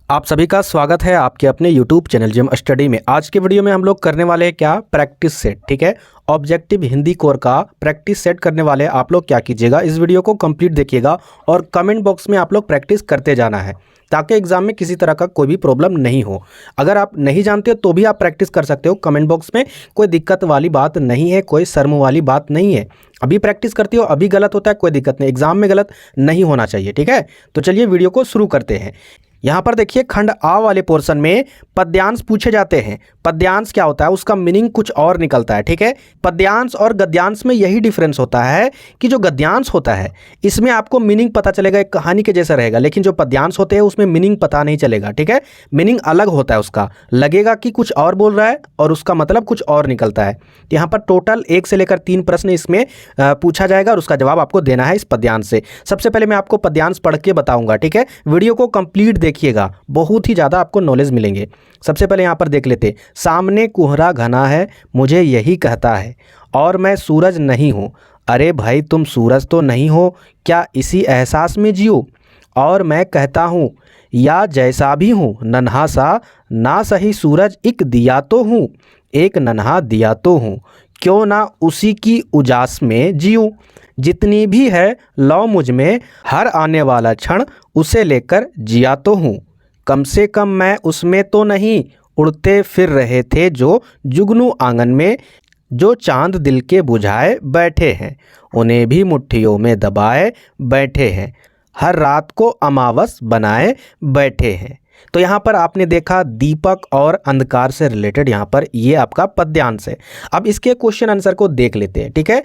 आप सभी का स्वागत है आपके अपने YouTube चैनल जिम स्टडी में। आज के वीडियो में हम लोग करने वाले हैं क्या, प्रैक्टिस सेट। ठीक है, ऑब्जेक्टिव हिंदी कोर का प्रैक्टिस सेट करने वाले हैं। आप लोग क्या कीजिएगा, इस वीडियो को कंप्लीट देखिएगा और कमेंट बॉक्स में आप लोग प्रैक्टिस करते जाना है ताकि एग्जाम में किसी तरह का कोई भी प्रॉब्लम नहीं हो। अगर आप नहीं जानते तो भी आप प्रैक्टिस कर सकते हो कमेंट बॉक्स में, कोई दिक्कत वाली बात नहीं है, कोई शर्म वाली बात नहीं है। अभी प्रैक्टिस करती हो, अभी गलत होता है कोई दिक्कत नहीं, एग्जाम में गलत नहीं होना चाहिए। ठीक है, तो चलिए वीडियो को शुरू करते हैं। यहाँ पर देखिए, खंड आ वाले पोर्शन में पद्यांश पूछे जाते हैं। पद्यांश क्या होता है, उसका मीनिंग कुछ और निकलता है। ठीक है, पद्यांश और गद्यांश में यही डिफरेंस होता है कि जो गद्यांश होता है इसमें आपको मीनिंग पता चलेगा, एक कहानी के जैसा रहेगा, लेकिन जो पद्यांश होते हैं उसमें मीनिंग पता नहीं चलेगा। ठीक है, मीनिंग अलग होता है, उसका लगेगा कि कुछ और बोल रहा है और उसका मतलब कुछ और निकलता है। यहाँ पर टोटल 1 से लेकर 3 प्रश्न इसमें पूछा जाएगा और उसका जवाब आपको देना है इस पद्यांश से। सबसे पहले मैं आपको पद्यांश पढ़ के बताऊंगा। ठीक है, वीडियो को कंप्लीट देखिएगा, बहुत ही ज़्यादा आपको नॉलेज मिलेंगे। सबसे पहले यहाँ पर देख लेते, सामने कोहरा घना है, मुझे यही कहता है, और मैं सूरज नहीं हूँ। अरे भाई, तुम सूरज तो नहीं हो, क्या इसी एहसास में जियो। और मैं कहता हूँ, या जैसा भी हूँ नन्हा सा, ना सही सूरज एक दिया तो हूँ, एक नन्हा दिया तो हूँ, क्यों ना उसी की उजास में जियूँ। जितनी भी है लौ मुझ में, हर आने वाला क्षण उसे लेकर जिया तो हूँ। कम से कम मैं उसमें तो नहीं, उड़ते फिर रहे थे जो जुगनू आंगन में, जो चांद दिल के बुझाए बैठे हैं, उन्हें भी मुट्ठियों में दबाए बैठे हैं, हर रात को अमावस बनाए बैठे हैं। तो यहाँ पर आपने देखा दीपक और अंधकार से रिलेटेड यहाँ पर ये आपका पद्यांश है। अब इसके क्वेश्चन आंसर को देख लेते हैं। ठीक है,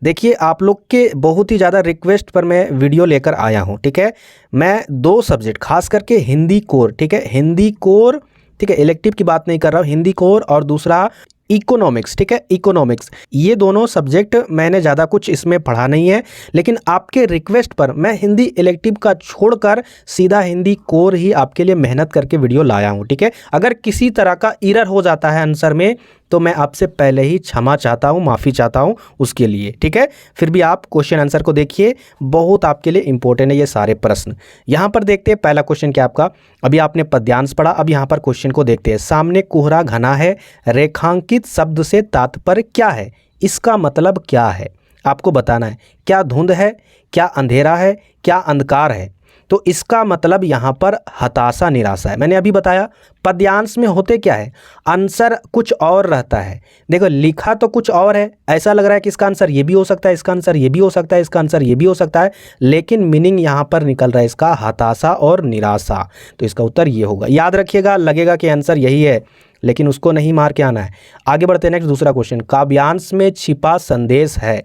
देखिए, आप लोग के बहुत ही ज़्यादा रिक्वेस्ट पर मैं वीडियो लेकर आया हूँ। ठीक है, मैं 2 सब्जेक्ट खास करके हिंदी कोर, ठीक है, हिंदी कोर, ठीक है, इलेक्टिव की बात नहीं कर रहा हूँ, हिंदी कोर और दूसरा इकोनॉमिक्स। ठीक है, इकोनॉमिक्स, ये दोनों सब्जेक्ट मैंने ज़्यादा कुछ इसमें पढ़ा नहीं है, लेकिन आपके रिक्वेस्ट पर मैं हिंदी इलेक्टिव का छोड़कर सीधा हिंदी कोर ही आपके लिए मेहनत करके वीडियो लाया हूँ। ठीक है, अगर किसी तरह का एरर हो जाता है आंसर में तो मैं आपसे पहले ही क्षमा चाहता हूँ, माफ़ी चाहता हूँ उसके लिए। ठीक है, फिर भी आप क्वेश्चन आंसर को देखिए, बहुत आपके लिए इंपॉर्टेंट है ये सारे प्रश्न। यहाँ पर देखते हैं पहला क्वेश्चन क्या आपका, अभी आपने पद्यांश पढ़ा, अब यहाँ पर क्वेश्चन को देखते हैं। सामने कोहरा घना है, रेखांकित शब्द से तात्पर्य क्या है, इसका मतलब क्या है आपको बताना है। क्या धुंध है, क्या अंधेरा है, क्या अंधकार है। तो इसका मतलब यहाँ पर हताशा, निराशा है। मैंने अभी बताया पद्यांश में होते क्या है, आंसर कुछ और रहता है। देखो, लिखा तो कुछ और है, ऐसा लग रहा है कि इसका आंसर ये भी हो सकता है, इसका आंसर ये भी हो सकता है, इसका आंसर ये भी हो सकता है, लेकिन मीनिंग यहाँ पर निकल रहा है इसका हताशा और निराशा। तो इसका उत्तर ये होगा। याद रखिएगा, लगेगा कि आंसर यही है लेकिन उसको नहीं मार के आना है। आगे बढ़ते हैं, नेक्स्ट दूसरा क्वेश्चन, काव्यांश में छिपा संदेश है।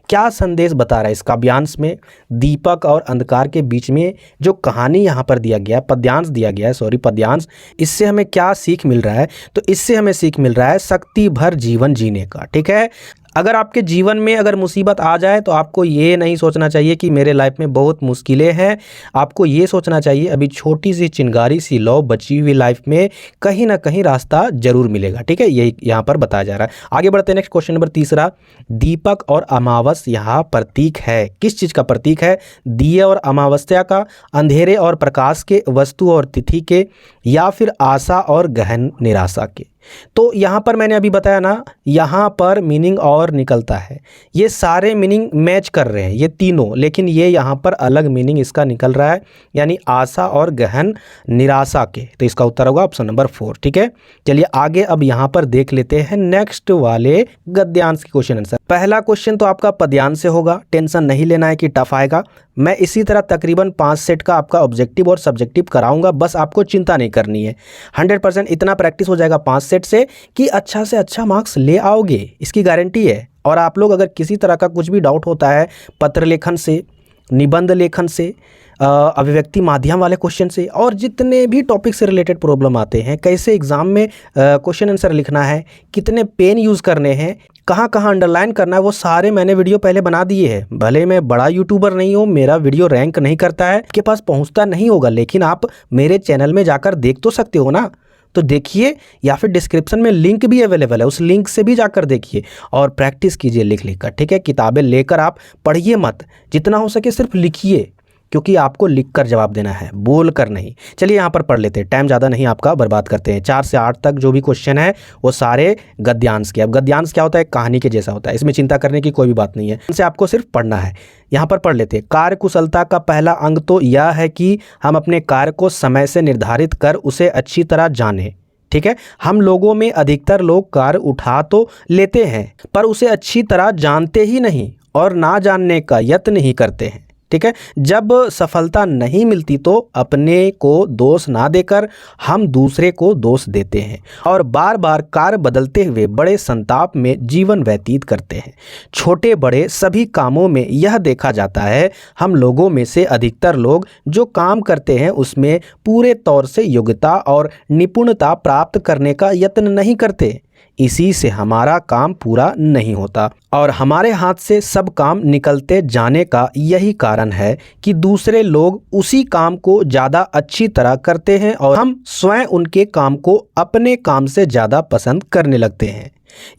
क्या संदेश बता रहा है इस काव्यांश में, दीपक और अंधकार के बीच में जो कहानी यहाँ पर दिया गया है, पद्यांश दिया गया है, सॉरी पद्यांश, इससे हमें क्या सीख मिल रहा है। तो इससे हमें सीख मिल रहा है शक्ति भर जीवन जीने का। ठीक है, अगर आपके जीवन में अगर मुसीबत आ जाए तो आपको ये नहीं सोचना चाहिए कि मेरे लाइफ में बहुत मुश्किलें हैं, आपको ये सोचना चाहिए अभी छोटी सी चिंगारी सी लौ बची हुई लाइफ में कहीं ना कहीं रास्ता जरूर मिलेगा। ठीक है, यही यहाँ पर बताया जा रहा है। आगे बढ़ते हैं, नेक्स्ट क्वेश्चन नंबर तीसरा, दीपक और अमावस यहाँ प्रतीक है, किस चीज़ का प्रतीक है, दिए और अमावस्या का, अंधेरे और प्रकाश के, वस्तु और तिथि के, या फिर आशा और गहन निराशा के। तो यहाँ पर मैंने अभी बताया ना, यहाँ पर मीनिंग और निकलता है, ये सारे मीनिंग मैच कर रहे हैं ये तीनों, लेकिन ये यहाँ पर अलग मीनिंग इसका निकल रहा है, यानी आशा और गहन निराशा के। तो इसका उत्तर होगा ऑप्शन नंबर 4। ठीक है, चलिए आगे अब यहाँ पर देख लेते हैं नेक्स्ट वाले गद्यांश के क्वेश्चन आंसर। पहला क्वेश्चन तो आपका पद्यांश से होगा, टेंशन नहीं लेना है कि टफ आएगा। मैं इसी तरह तकरीबन 5 सेट का आपका ऑब्जेक्टिव और सब्जेक्टिव कराऊंगा, बस आपको चिंता नहीं करनी है। 100% इतना प्रैक्टिस हो जाएगा 5 सेट से कि अच्छा से अच्छा मार्क्स ले आओगे, इसकी गारंटी है। और आप लोग अगर किसी तरह का कुछ भी डाउट होता है पत्र लेखन से, निबंध लेखन से, अभिव्यक्ति माध्यम वाले क्वेश्चन से, और जितने भी टॉपिक से रिलेटेड प्रॉब्लम आते हैं, कैसे एग्जाम में क्वेश्चन आंसर लिखना है, कितने पेन यूज़ करने हैं, कहाँ कहाँ अंडरलाइन करना है, वो सारे मैंने वीडियो पहले बना दिए हैं। भले मैं बड़ा यूट्यूबर नहीं हूँ, मेरा वीडियो रैंक नहीं करता है, आपके पास पहुँचता नहीं होगा, लेकिन आप मेरे चैनल में जाकर देख तो सकते हो ना, तो देखिए, या फिर डिस्क्रिप्शन में लिंक भी अवेलेबल है, उस लिंक से भी जाकर देखिए और प्रैक्टिस कीजिए लिख लिख कर। ठीक है, किताबें लेकर आप पढ़िए मत, जितना हो सके सिर्फ लिखिए। क्योंकि आपको लिखकर जवाब देना है, बोलकर नहीं। चलिए यहाँ पर पढ़ लेते हैं, टाइम ज़्यादा नहीं आपका बर्बाद करते हैं। 4 से 8 तक जो भी क्वेश्चन है वो सारे गद्यांश के। अब गद्यांश क्या होता है? कहानी के जैसा होता है, इसमें चिंता करने की कोई भी बात नहीं है, इनसे आपको सिर्फ पढ़ना है। यहाँ पर पढ़ लेते हैं। कार्यकुशलता का पहला अंग तो यह है कि हम अपने कार्य को समय से निर्धारित कर उसे अच्छी तरह जानें। ठीक है, हम लोगों में अधिकतर लोग कार्य उठा तो लेते हैं पर उसे अच्छी तरह जानते ही नहीं और ना जानने का यत्न ही करते हैं। ठीक है, जब सफलता नहीं मिलती तो अपने को दोष ना देकर हम दूसरे को दोष देते हैं और बार बार कार्य बदलते हुए बड़े संताप में जीवन व्यतीत करते हैं। छोटे बड़े सभी कामों में यह देखा जाता है, हम लोगों में से अधिकतर लोग जो काम करते हैं उसमें पूरे तौर से योग्यता और निपुणता प्राप्त करने का यत्न नहीं करते। इसी से हमारा काम पूरा नहीं होता और हमारे हाथ से सब काम निकलते जाने का यही कारण है कि दूसरे लोग उसी काम को ज़्यादा अच्छी तरह करते हैं और हम स्वयं उनके काम को अपने काम से ज़्यादा पसंद करने लगते हैं।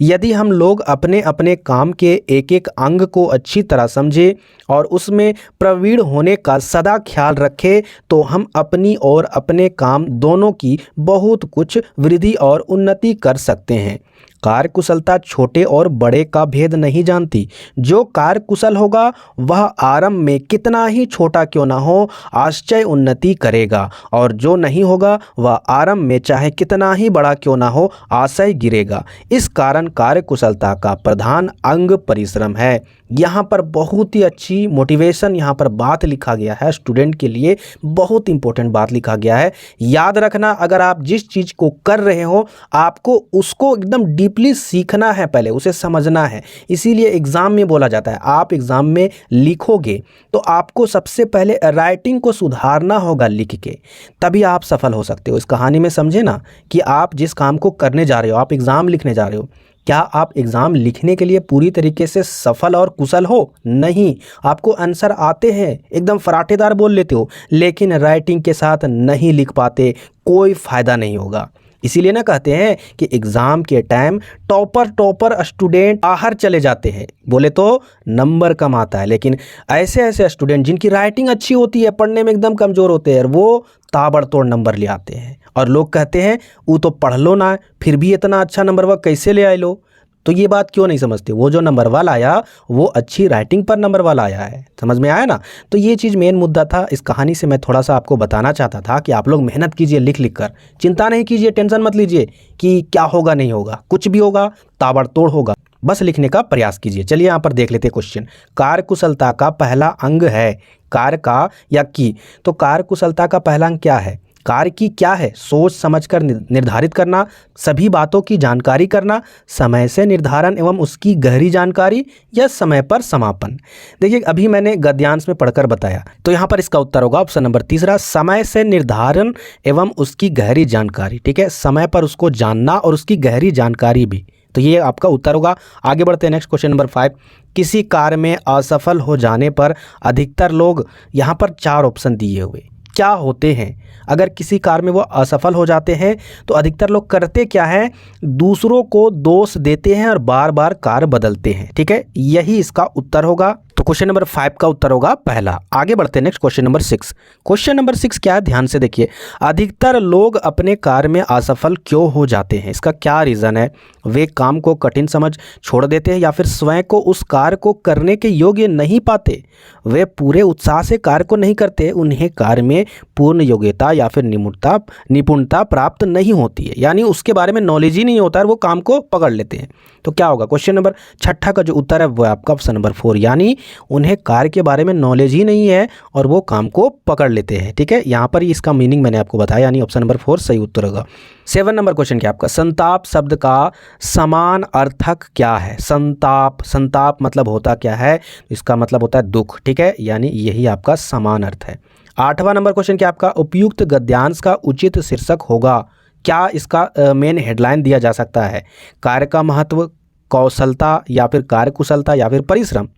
यदि हम लोग अपने अपने काम के एक एक अंग को अच्छी तरह समझें और उसमें प्रवीण होने का सदा ख्याल रखें तो हम अपनी और अपने काम दोनों की बहुत कुछ वृद्धि और उन्नति कर सकते हैं। कार्यकुशलता छोटे और बड़े का भेद नहीं जानती। जो कार्यकुशल होगा वह आरंभ में कितना ही छोटा क्यों ना हो आश्चर्य उन्नति करेगा और जो नहीं होगा वह आरंभ में चाहे कितना ही बड़ा क्यों ना हो आशय गिरेगा। इस कारण कार्यकुशलता का प्रधान अंग परिश्रम है। यहाँ पर बहुत ही अच्छी मोटिवेशन यहाँ पर बात लिखा गया है, स्टूडेंट के लिए बहुत इंपॉर्टेंट बात लिखा गया है। याद रखना, अगर आप जिस चीज़ को कर रहे हो आपको उसको एकदम डीपली सीखना है, पहले उसे समझना है। इसीलिए एग्ज़ाम में बोला जाता है, आप एग्ज़ाम में लिखोगे तो आपको सबसे पहले राइटिंग को सुधारना होगा लिख के, तभी आप सफल हो सकते हो। इस कहानी में समझे ना कि आप जिस काम को करने जा रहे हो, आप एग्ज़ाम लिखने जा रहे हो, क्या आप एग्ज़ाम लिखने के लिए पूरी तरीके से सफल और कुशल हो? नहीं, आपको आंसर आते हैं, एकदम फराटेदार बोल लेते हो, लेकिन राइटिंग के साथ नहीं लिख पाते, कोई फ़ायदा नहीं होगा। इसीलिए ना कहते हैं कि एग्ज़ाम के टाइम टॉपर स्टूडेंट बाहर चले जाते हैं, बोले तो नंबर कम आता है, लेकिन ऐसे ऐसे स्टूडेंट जिनकी राइटिंग अच्छी होती है, पढ़ने में एकदम कमज़ोर होते हैं, वो ताबड़तोड़ नंबर ले आते हैं। और लोग कहते हैं वो तो पढ़ लो ना, फिर भी इतना अच्छा नंबर वह कैसे ले आए लो। तो ये बात क्यों नहीं समझते? वो जो नंबर वाला आया वो अच्छी राइटिंग पर नंबर वाला आया है। समझ में आया ना? तो ये चीज़ मेन मुद्दा था। इस कहानी से मैं थोड़ा सा आपको बताना चाहता था कि आप लोग मेहनत कीजिए लिख लिख कर, चिंता नहीं कीजिए, टेंशन मत लीजिए कि क्या होगा नहीं होगा, कुछ भी होगा ताबड़तोड़ होगा, बस लिखने का प्रयास कीजिए। चलिए यहाँ पर देख लेते हैं क्वेश्चन। कार्यकुशलता का पहला अंग है कार्य का या की, तो कार्यकुशलता का पहला अंग क्या है? कार्य की क्या है? सोच समझकर निर्धारित करना, सभी बातों की जानकारी करना, समय से निर्धारण एवं उसकी गहरी जानकारी या समय पर समापन। देखिए अभी मैंने गद्यांश में पढ़कर बताया, तो यहाँ पर इसका उत्तर होगा ऑप्शन नंबर तीसरा, समय से निर्धारण एवं उसकी गहरी जानकारी। ठीक है, समय पर उसको जानना और उसकी गहरी जानकारी भी, तो ये आपका उत्तर होगा। आगे बढ़ते हैं नेक्स्ट क्वेश्चन नंबर 5। किसी कार्य में असफल हो जाने पर अधिकतर लोग, यहाँ पर 4 ऑप्शन दिए हुए क्या होते हैं। अगर किसी कार्य में वो असफल हो जाते हैं तो अधिकतर लोग करते क्या है? दूसरों को दोष देते हैं और बार बार कार्य बदलते हैं। ठीक है, यही इसका उत्तर होगा। तो क्वेश्चन नंबर 5 का उत्तर होगा पहला। आगे बढ़ते हैं next question number 6। Question number 6 क्या है? ध्यान से देखिए। अधिकतर लोग अपने कार्य में असफल क्यों हो जाते हैं? इसका क्या रीज़न है? वे काम को कठिन समझ छोड़ देते हैं या फिर स्वयं को उस कार्य को करने के योग्य नहीं पाते, वे पूरे उत्साह से कार्य को नहीं करते, उन्हें कार्य में पूर्ण योग्यता या फिर निपुणता प्राप्त नहीं होती है, यानी उसके बारे में नॉलेज ही नहीं होता है, वो काम को पकड़ लेते हैं। तो क्या होगा? क्वेश्चन नंबर 6 का जो उत्तर है वो आपका ऑप्शन नंबर 4, यानी उन्हें कार्य के बारे में नॉलेज ही नहीं है और वो काम को पकड़ लेते हैं। ठीक है, यहाँ पर इसका मीनिंग मैंने आपको बताया, यानी ऑप्शन नंबर 4 सही उत्तर होगा। 7 नंबर क्वेश्चन क्या आपका? संताप शब्द का समान अर्थक क्या है? संताप मतलब होता क्या है? इसका मतलब होता है दुख। ठीक है, यानी यही आपका समान अर्थ है। 8वां नंबर क्वेश्चन क्या आपका? उपयुक्त गद्यांश का उचित शीर्षक होगा क्या? इसका मेन हेडलाइन दिया जा सकता है, कार्य का महत्व, कौशलता या फिर कार्यकुशलता या फिर परिश्रम।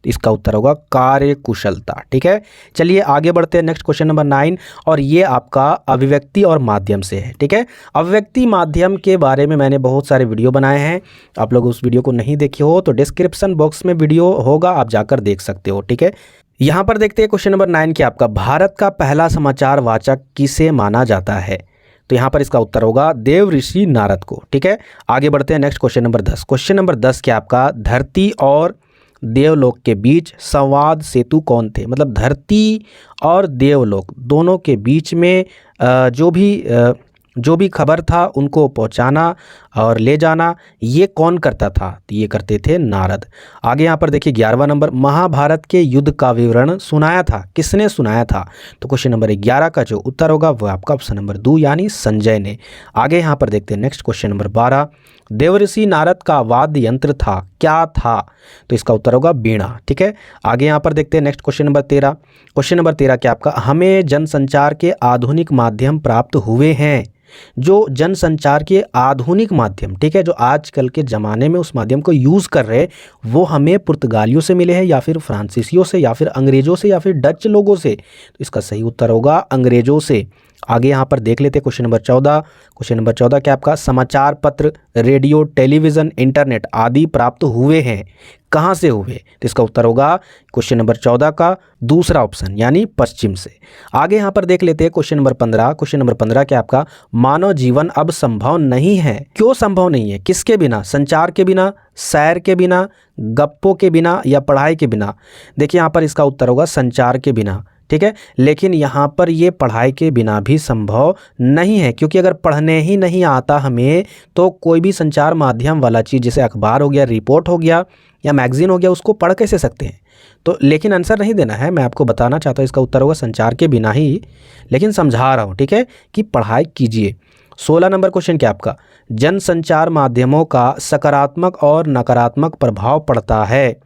इसका उत्तर होगा कार्यकुशलता। ठीक है, चलिए आगे बढ़ते हैं नेक्स्ट क्वेश्चन नंबर 9, और ये आपका अभिव्यक्ति और माध्यम से है। ठीक है, अभिव्यक्ति माध्यम के बारे में मैंने बहुत सारे वीडियो बनाए हैं, आप लोग उस वीडियो को नहीं देखे हो तो डिस्क्रिप्शन बॉक्स में वीडियो होगा, आप जाकर देख सकते हो। ठीक है, यहाँ पर देखते हैं क्वेश्चन नंबर 9 कि आपका भारत का पहला समाचार वाचक किसे माना जाता है। तो यहाँ पर इसका उत्तर होगा देव ऋषि नारद को। ठीक है, आगे बढ़ते हैं next question number 10। Question number 10 क्या आपका धरती और देवलोक के बीच संवाद सेतु कौन थे। मतलब धरती और देवलोक दोनों के बीच में जो भी खबर था उनको पहुंचाना और ले जाना ये कौन करता था, तो ये करते थे नारद। आगे यहाँ पर देखिए 11वां नंबर, महाभारत के युद्ध का विवरण सुनाया था, किसने सुनाया था। तो क्वेश्चन नंबर 11 का जो उत्तर होगा वो आपका ऑप्शन नंबर 2 यानी संजय ने। आगे यहाँ पर देखते हैं next question number 12, Devrishi Narad का वाद्य यंत्र था, क्या था। तो इसका उत्तर होगा बीणा। ठीक है, आगे यहाँ पर देखते हैं next question number 13। Question number 13 क्या आपका हमें जनसंचार के आधुनिक माध्यम प्राप्त हुए हैं। जो जनसंचार के आधुनिक माध्यम, ठीक है, जो आजकल के ज़माने में उस माध्यम को यूज़ कर रहे वो हमें पुर्तगालियों से मिले हैं या फिर फ्रांसीसियों से या फिर अंग्रेज़ों से या फिर डच लोगों से। तो इसका सही उत्तर होगा अंग्रेज़ों से। आगे यहाँ पर देख लेते हैं क्वेश्चन नंबर 14। क्वेश्चन नंबर 14 क्या आपका समाचार पत्र, रेडियो, टेलीविज़न, इंटरनेट आदि प्राप्त हुए हैं, कहाँ से हुए। तो इसका उत्तर होगा क्वेश्चन नंबर 14 का दूसरा ऑप्शन यानी पश्चिम से। आगे यहाँ पर देख लेते हैं क्वेश्चन नंबर 15। क्वेश्चन नंबर 15 क्या आपका मानव जीवन अब संभव नहीं है, क्यों संभव नहीं है, किसके बिना, संचार के बिना, सैर के बिना, गप्पों के बिना या पढ़ाई के बिना। देखिए यहाँ पर इसका उत्तर होगा संचार के बिना। ठीक है, लेकिन यहाँ पर ये पढ़ाई के बिना भी संभव नहीं है, क्योंकि अगर पढ़ने ही नहीं आता हमें तो कोई भी संचार माध्यम वाला चीज़ जैसे अखबार हो गया, रिपोर्ट हो गया या मैगजीन हो गया उसको पढ़ कैसे सकते हैं। तो लेकिन आंसर नहीं देना है, मैं आपको बताना चाहता हूँ इसका उत्तर होगा संचार के बिना ही, लेकिन समझा रहा हूँ। ठीक है, कि पढ़ाई कीजिए। 16 नंबर क्वेश्चन क्या आपका जनसंचार माध्यमों का सकारात्मक और नकारात्मक प्रभाव पड़ता है।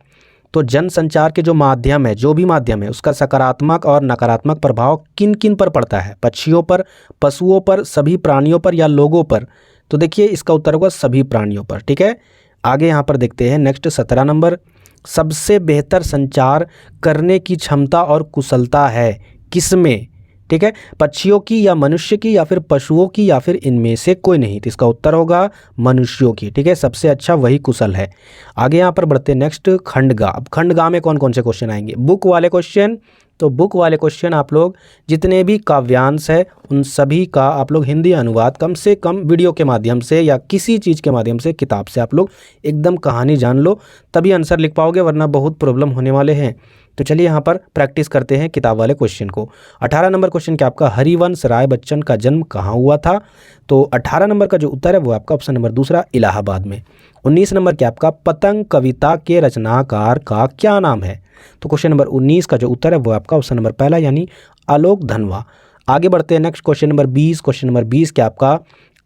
तो जनसंचार के जो माध्यम है, जो भी माध्यम है, उसका सकारात्मक और नकारात्मक प्रभाव किन किन पर पड़ता है, पक्षियों पर, पशुओं पर, सभी प्राणियों पर या लोगों पर। तो देखिए इसका उत्तर होगा सभी प्राणियों पर। ठीक है, आगे यहाँ पर देखते हैं नेक्स्ट 17 नंबर, सबसे बेहतर संचार करने की क्षमता और कुशलता है किसमें। ठीक है, पक्षियों की या मनुष्य की या फिर पशुओं की या फिर इनमें से कोई नहीं। तो इसका उत्तर होगा मनुष्यों की। ठीक है, सबसे अच्छा वही कुशल है। आगे यहाँ पर बढ़ते हैं नेक्स्ट खंडगा। अब खंडगा में कौन कौन से क्वेश्चन आएंगे, बुक वाले क्वेश्चन। तो बुक वाले क्वेश्चन आप लोग जितने भी काव्यांश है उन सभी का आप लोग हिंदी अनुवाद कम से कम वीडियो के माध्यम से या किसी चीज़ के माध्यम से, किताब से आप लोग एकदम कहानी जान लो, तभी आंसर लिख पाओगे, वरना बहुत प्रॉब्लम होने वाले हैं। तो चलिए यहाँ पर प्रैक्टिस करते हैं किताब वाले क्वेश्चन को। 18 नंबर क्वेश्चन क्या आपका हरिवंश राय बच्चन का जन्म कहाँ हुआ था। तो 18 नंबर का जो उत्तर है वो आपका ऑप्शन नंबर दूसरा इलाहाबाद में। 19 नंबर क्या आपका पतंग कविता के रचनाकार का क्या नाम है। तो क्वेश्चन नंबर 19 का जो उत्तर है वो आपका ऑप्शन नंबर पहला यानी आलोक धनवा। आगे बढ़ते हैं next question number 20। Question number 20 क्या आपका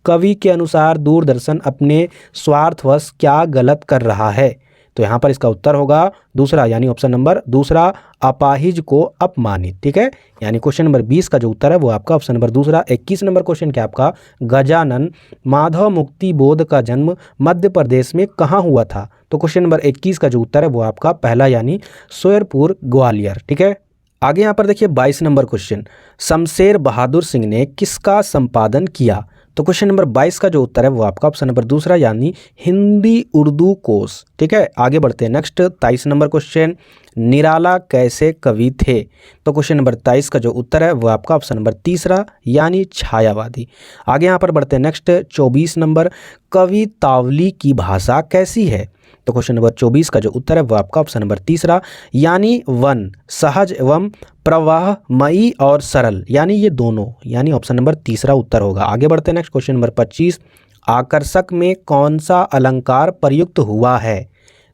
कवि के अनुसार दूरदर्शन अपने स्वार्थवश क्या गलत कर रहा है। तो यहाँ पर इसका उत्तर होगा दूसरा यानी ऑप्शन नंबर दूसरा अपाहिज को अपमानित। ठीक है, यानी क्वेश्चन नंबर 20 का जो उत्तर है वो आपका ऑप्शन नंबर दूसरा। 21 नंबर क्वेश्चन क्या आपका गजानन माधव मुक्ति बोध का जन्म मध्य प्रदेश में कहाँ हुआ था। तो क्वेश्चन नंबर 21 का जो उत्तर है वो आपका पहला यानी सोयरपुर ग्वालियर। ठीक है, आगे यहाँ पर देखिए 22 नंबर क्वेश्चन शमशेर बहादुर सिंह ने किसका संपादन किया। तो क्वेश्चन नंबर 22 का जो उत्तर है वो आपका ऑप्शन नंबर दूसरा यानी हिंदी उर्दू कोश। ठीक है, आगे बढ़ते हैं नेक्स्ट 23 नंबर क्वेश्चन निराला कैसे कवि थे। तो क्वेश्चन नंबर 23 का जो उत्तर है वो आपका ऑप्शन नंबर तीसरा यानी छायावादी। आगे यहाँ पर बढ़ते हैं नेक्स्ट 24 नंबर कवि तावली की भाषा कैसी है। तो क्वेश्चन नंबर 24 का जो उत्तर है वो आपका ऑप्शन नंबर तीसरा यानी वन, सहज एवं प्रवाहमयी और सरल, यानी ये दोनों, यानी ऑप्शन नंबर तीसरा उत्तर होगा। आगे बढ़ते हैं नेक्स्ट क्वेश्चन नंबर 25 आकर्षक में कौन सा अलंकार प्रयुक्त हुआ है।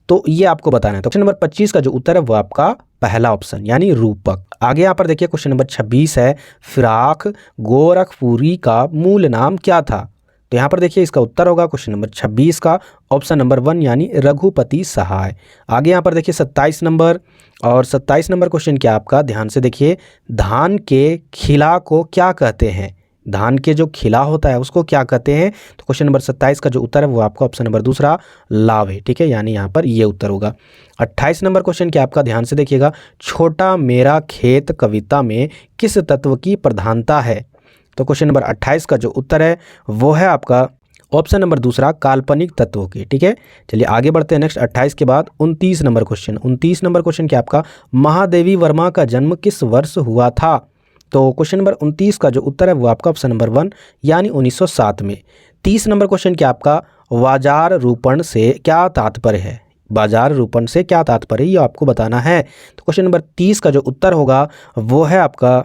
तो ये आपको बताना है। तो क्वेश्चन नंबर 25 का जो उत्तर है वो आपका पहला ऑप्शन यानी रूपक। आगे यहाँ पर देखिए क्वेश्चन नंबर 26 है फिराक गोरखपुरी का मूल नाम क्या था। तो यहाँ पर देखिए इसका उत्तर होगा क्वेश्चन नंबर 26 का ऑप्शन नंबर 1 यानी रघुपति सहाय। आगे यहाँ पर देखिए 27 नंबर और 27 नंबर क्वेश्चन क्या आपका ध्यान से देखिए धान के खिला को क्या कहते हैं। धान के जो खिला होता है उसको क्या कहते हैं। तो क्वेश्चन नंबर 27 का जो उत्तर है वो आपका ऑप्शन नंबर दूसरा लावे। ठीक है, यानी यहाँ पर ये उत्तर होगा। 28 नंबर क्वेश्चन क्या आपका ध्यान से देखिएगा छोटा मेरा खेत कविता में किस तत्व की प्रधानता है। तो क्वेश्चन नंबर 28 का जो उत्तर है वो है आपका ऑप्शन नंबर दूसरा काल्पनिक तत्वों की, ठीक है। चलिए आगे बढ़ते हैं नेक्स्ट 28 के बाद 29 नंबर क्वेश्चन। 29 नंबर क्वेश्चन क्या आपका, महादेवी वर्मा का जन्म किस वर्ष हुआ था? तो क्वेश्चन नंबर 29 का जो उत्तर है वो आपका ऑप्शन नंबर 1 यानी 1907 में। 30 नंबर क्वेश्चन क्या आपका, बाजार रूपण से क्या तात्पर्य है? बाजार रूपण से क्या तात्पर्य ये आपको बताना है। तो क्वेश्चन नंबर 30 का जो उत्तर होगा वो है आपका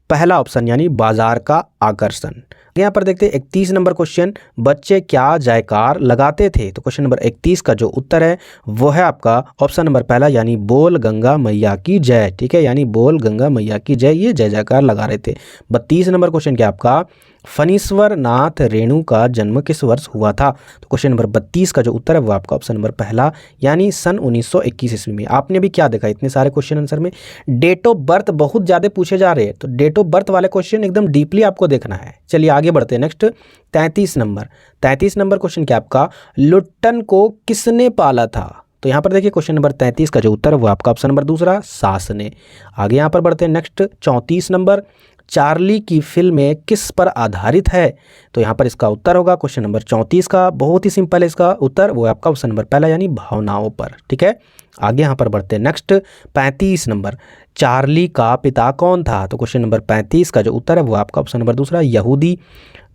पहला ऑप्शन यानी बाजार का आकर्षण। यहाँ पर देखते हैं 31 नंबर क्वेश्चन, बच्चे क्या जयकार लगाते थे? तो क्वेश्चन नंबर 31 का जो उत्तर है वो है आपका ऑप्शन नंबर पहला यानी बोल गंगा मैया की जय, ठीक है, यानी बोल गंगा मैया की जय, ये जय जयकार लगा रहे थे। 32 नंबर क्वेश्चन क्या आपका, फणीश्वर नाथ रेणु का जन्म किस वर्ष हुआ था? तो क्वेश्चन नंबर 32 का जो उत्तर है वो आपका ऑप्शन नंबर पहला यानी सन 1921 ईस्वी में। आपने भी क्या देखा इतने सारे क्वेश्चन आंसर में डेट ऑफ बर्थ बहुत ज़्यादा पूछे जा रहे हैं, तो डेट ऑफ बर्थ वाले क्वेश्चन एकदम डीपली आपको देखना है। चलिए आगे बढ़ते हैं नेक्स्ट 33 नंबर क्वेश्चन क्या आपका, लुट्टन को किसने पाला था? तो यहाँ पर देखिए क्वेश्चन नंबर 33 का जो उत्तर है वो आपका ऑप्शन नंबर दूसरा सास ने। आगे यहाँ पर बढ़ते हैं नेक्स्ट 34 नंबर, चार्ली की फिल्में किस पर आधारित है? तो यहाँ पर इसका उत्तर होगा क्वेश्चन नंबर 34 का, बहुत ही सिंपल है इसका उत्तर, वो आपका ऑप्शन नंबर पहला यानी भावनाओं पर, ठीक है। आगे यहाँ पर बढ़ते हैं नेक्स्ट 35 नंबर, चार्ली का पिता कौन था? तो क्वेश्चन नंबर 35 का जो उत्तर है वो आपका ऑप्शन नंबर दूसरा यहूदी,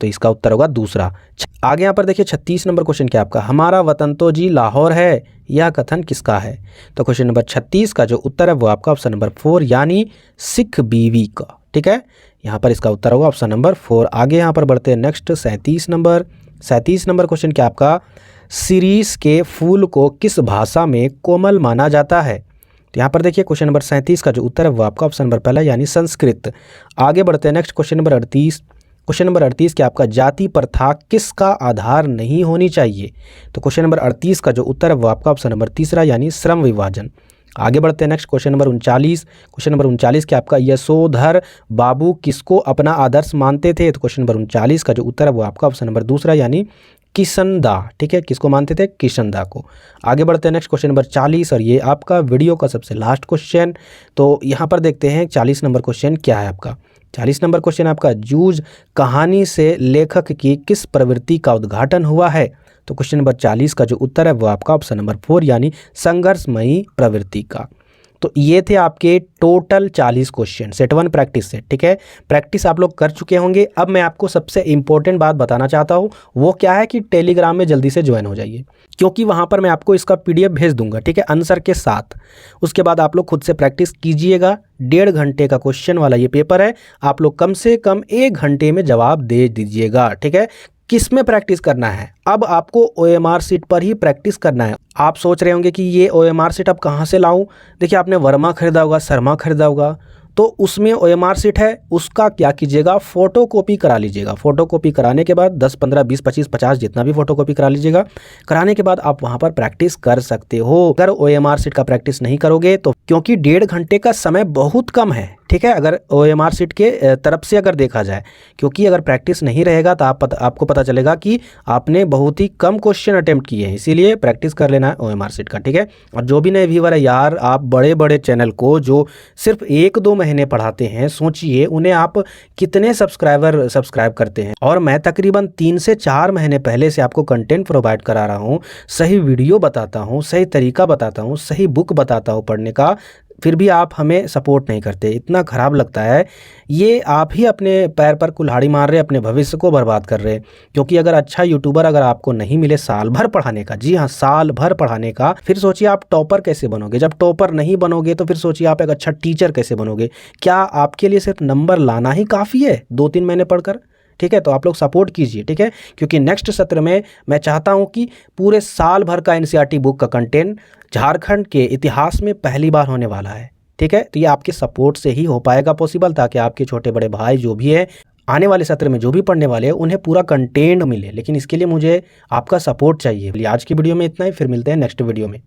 तो इसका उत्तर होगा दूसरा। आगे यहाँ पर देखिए 36 नंबर क्वेश्चन क्या आपका, हमारा वतन तो जी लाहौर है, यह कथन किसका है? तो क्वेश्चन नंबर 36 का जो उत्तर है वो आपका ऑप्शन नंबर 4 यानी सिख बीवी का, ठीक है। यहाँ पर इसका उत्तर होगा ऑप्शन नंबर 4। आगे यहाँ पर बढ़ते हैं नेक्स्ट 37 नंबर क्वेश्चन क्या आपका, शिरीष के फूल को किस भाषा में कोमल माना जाता है? तो यहाँ पर देखिए क्वेश्चन नंबर 37 का जो उत्तर है वो आपका ऑप्शन नंबर पहला यानी संस्कृत। आगे बढ़ते हैं नेक्स्ट क्वेश्चन नंबर 38 क्या आपका, जाति प्रथा किसका आधार नहीं होनी चाहिए? तो क्वेश्चन नंबर 38 का जो उत्तर है वो आपका ऑप्शन नंबर तीसरा यानी श्रम विभाजन। आगे बढ़ते हैं नेक्स्ट क्वेश्चन नंबर 39 क्या आपका, यशोधर बाबू किसको अपना आदर्श मानते थे? तो क्वेश्चन नंबर 39 का जो उत्तर है वो आपका ऑप्शन नंबर दूसरा यानी किशनदा, ठीक है, किसको मानते थे? किशनदा को। आगे बढ़ते हैं नेक्स्ट क्वेश्चन नंबर 40 और ये आपका वीडियो का सबसे लास्ट क्वेश्चन। तो यहाँ पर देखते हैं 40 नंबर क्वेश्चन क्या है आपका। 40 नंबर क्वेश्चन आपका, जूझ कहानी से लेखक की किस प्रवृत्ति का उद्घाटन हुआ है? तो क्वेश्चन नंबर 40 का जो उत्तर है वो आपका ऑप्शन नंबर 4 यानी संघर्षमयी प्रवृत्ति का। तो ये थे आपके total 40 question set 1 practice set, ठीक है। प्रैक्टिस आप लोग कर चुके होंगे। अब मैं आपको सबसे इंपॉर्टेंट बात बताना चाहता हूँ, वो क्या है कि टेलीग्राम में जल्दी से ज्वाइन हो जाइए, क्योंकि वहाँ पर मैं आपको इसका PDF भेज दूंगा, ठीक है, आंसर के साथ। उसके बाद आप लोग खुद से प्रैक्टिस कीजिएगा। 1.5 घंटे का क्वेश्चन वाला ये पेपर है, आप लोग कम से कम 1 घंटे में जवाब दे दीजिएगा, ठीक है। किस में प्रैक्टिस करना है? अब आपको OMR शीट पर ही प्रैक्टिस करना है। आप सोच रहे होंगे कि ये OMR शीट अब कहाँ से लाऊं? देखिए आपने वर्मा खरीदा होगा, शर्मा खरीदा होगा, तो उसमें OMR शीट है, उसका क्या कीजिएगा, फ़ोटो कॉपी करा लीजिएगा। फ़ोटो कॉपी कराने के बाद 10, 15, 20, 25, 50 जितना भी फ़ोटो कॉपी करा लीजिएगा। कराने के बाद आप वहाँ पर प्रैक्टिस कर सकते हो। अगर OMR शीट का प्रैक्टिस नहीं करोगे तो, क्योंकि 1.5 घंटे का समय बहुत कम है, ठीक है, अगर OMR शीट के तरफ से अगर देखा जाए, क्योंकि अगर प्रैक्टिस नहीं रहेगा तो आपको पता चलेगा कि आपने बहुत ही कम क्वेश्चन अटेम्प्ट किए हैं। इसीलिए प्रैक्टिस कर लेना है OMR शीट का, ठीक है। और जो भी नए व्यूअर है यार, आप बड़े बड़े चैनल को जो सिर्फ 1-2 महीने पढ़ाते हैं, सोचिए उन्हें आप कितने सब्सक्राइब करते हैं। और मैं तकरीबन 3 से 4 महीने पहले से आपको कंटेंट प्रोवाइड करा रहा हूँ, सही वीडियो बताता हूँ, सही तरीका बताता हूँ, सही बुक बताता हूँ पढ़ने का, फिर भी आप हमें सपोर्ट नहीं करते। इतना ख़राब लगता है। ये आप ही अपने पैर पर कुल्हाड़ी मार रहे, अपने भविष्य को बर्बाद कर रहे। क्योंकि अगर अच्छा यूट्यूबर अगर आपको नहीं मिले साल भर पढ़ाने का, जी हाँ साल भर पढ़ाने का, फिर सोचिए आप टॉपर कैसे बनोगे। जब टॉपर नहीं बनोगे तो फिर सोचिए आप एक अच्छा टीचर कैसे बनोगे। क्या आपके लिए सिर्फ नंबर लाना ही काफ़ी है 2-3 महीने पढ़कर? ठीक है, तो आप लोग सपोर्ट कीजिए, ठीक है, क्योंकि नेक्स्ट सत्र में मैं चाहता हूं कि पूरे साल भर का NCERT बुक का कंटेंट झारखंड के इतिहास में पहली बार होने वाला है, ठीक है। तो ये आपके सपोर्ट से ही हो पाएगा पॉसिबल, ताकि आपके छोटे बड़े भाई जो भी है आने वाले सत्र में जो भी पढ़ने वाले हैं उन्हें पूरा कंटेंट मिले। लेकिन इसके लिए मुझे आपका सपोर्ट चाहिए। आज की वीडियो में इतना ही, फिर मिलते हैं नेक्स्ट वीडियो में।